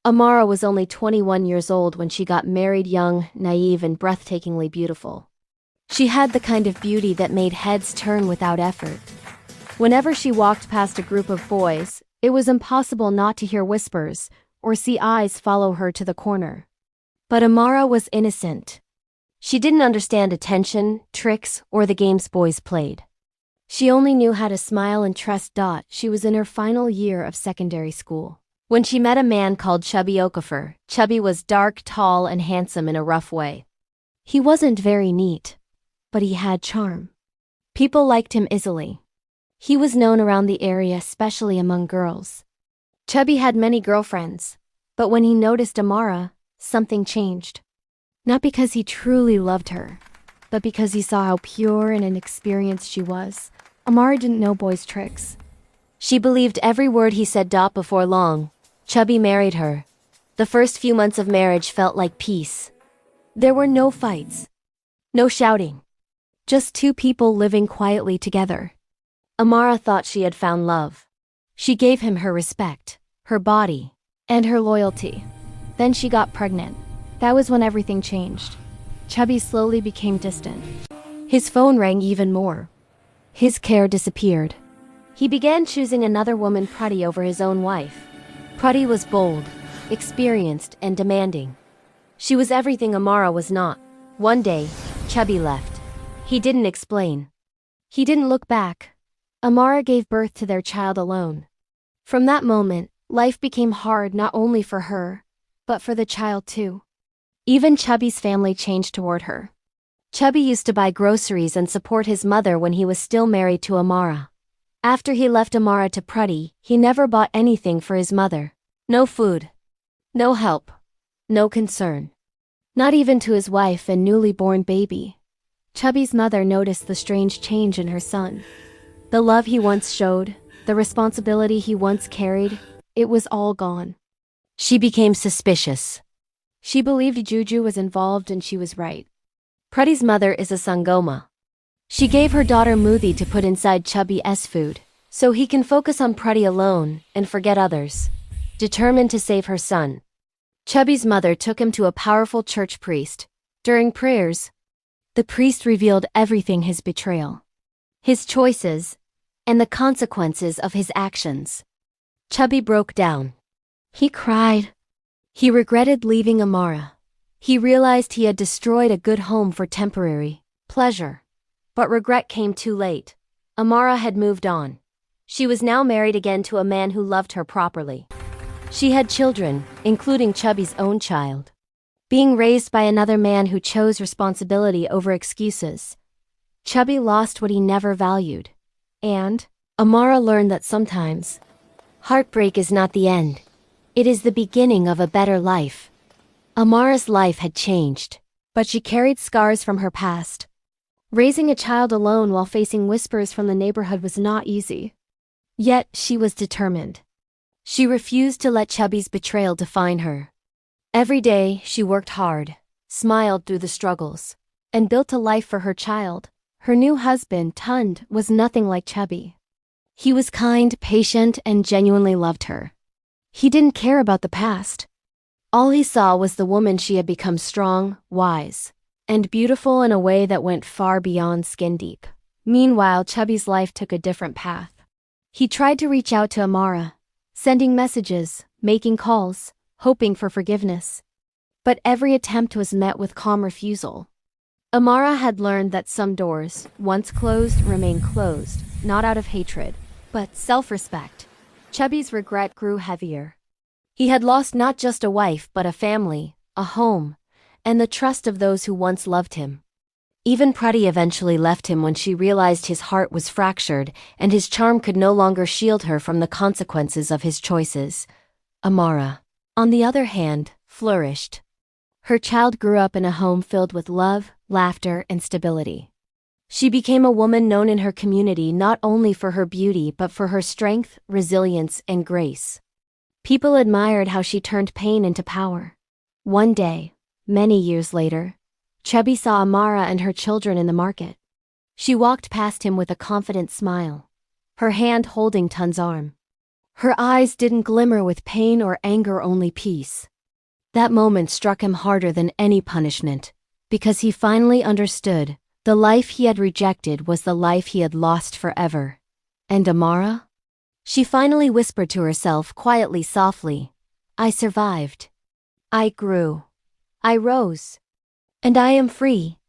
Amara was only 21 years old when she got married, young, naive, and breathtakingly beautiful. She had the kind of beauty that made heads turn without effort. Whenever she walked past a group of boys, it was impossible not to hear whispers or see eyes follow her to the corner. But Amara was innocent. She didn't understand attention, tricks, or the games boys played. She only knew how to smile and trust. She was in her final year of secondary school when she met a man called Chubby Okafor. Chubby was dark, tall, and handsome in a rough way. He wasn't very neat, but he had charm. People liked him easily. He was known around the area, especially among girls. Chubby had many girlfriends, but when he noticed Amara, something changed. Not because he truly loved her, but because he saw how pure and inexperienced she was. Amara didn't know boys' tricks. She believed every word he said. Before long, Chubby married her. The first few months of marriage felt like peace. There were no fights, no shouting, just two people living quietly together. Amara thought she had found love. She gave him her respect, her body, and her loyalty. Then she got pregnant. That was when everything changed. Chubby slowly became distant. His phone rang even more. His care disappeared. He began choosing another woman, Prati, over his own wife. Prati was bold, experienced, and demanding. She was everything Amara was not. One day, Chubby left. He didn't explain. He didn't look back. Amara gave birth to their child alone. From that moment, life became hard not only for her, but for the child too. Even Chubby's family changed toward her. Chubby used to buy groceries and support his mother when he was still married to Amara. After he left Amara to Prati, he never bought anything for his mother. No food. No help. No concern. Not even to his wife and newly born baby. Chubby's mother noticed the strange change in her son. The love he once showed, the responsibility he once carried, it was all gone. She became suspicious. She believed Juju was involved, and she was right. Prati's mother is a Sangoma. She gave her daughter Muthi to put inside Chubby's food, so he can focus on Prati alone and forget others. Determined to save her son, Chubby's mother took him to a powerful church priest. During prayers, the priest revealed everything: his betrayal, his choices, and the consequences of his actions. Chubby broke down. He cried. He regretted leaving Amara. He realized he had destroyed a good home for temporary pleasure. But regret came too late. Amara had moved on. She was now married again to a man who loved her properly. She had children, including Chubby's own child. Being raised by another man who chose responsibility over excuses, Chubby lost what he never valued. And Amara learned that sometimes heartbreak is not the end. It is the beginning of a better life. Amara's life had changed, but she carried scars from her past. Raising a child alone while facing whispers from the neighborhood was not easy. Yet she was determined. She refused to let Chubby's betrayal define her. Every day, she worked hard, smiled through the struggles, and built a life for her child. Her new husband, Tund, was nothing like Chubby. He was kind, patient, and genuinely loved her. He didn't care about the past. All he saw was the woman she had become: strong, wise, and beautiful in a way that went far beyond skin deep. Meanwhile, Chubby's life took a different path. He tried to reach out to Amara, sending messages, making calls, hoping for forgiveness. But every attempt was met with calm refusal. Amara had learned that some doors, once closed, remain closed, not out of hatred, but self-respect. Chubby's regret grew heavier. He had lost not just a wife but a family, a home, and the trust of those who once loved him. Even Prati eventually left him when she realized his heart was fractured and his charm could no longer shield her from the consequences of his choices. Amara, on the other hand, flourished. Her child grew up in a home filled with love, laughter, and stability. She became a woman known in her community not only for her beauty but for her strength, resilience, and grace. People admired how she turned pain into power. One day, many years later, Chubby saw Amara and her children in the market. She walked past him with a confident smile, her hand holding Tun's arm. Her eyes didn't glimmer with pain or anger, only peace. That moment struck him harder than any punishment, because he finally understood the life he had rejected was the life he had lost forever. And Amara? She finally whispered to herself quietly, softly, I survived. I grew. I rose. And I am free.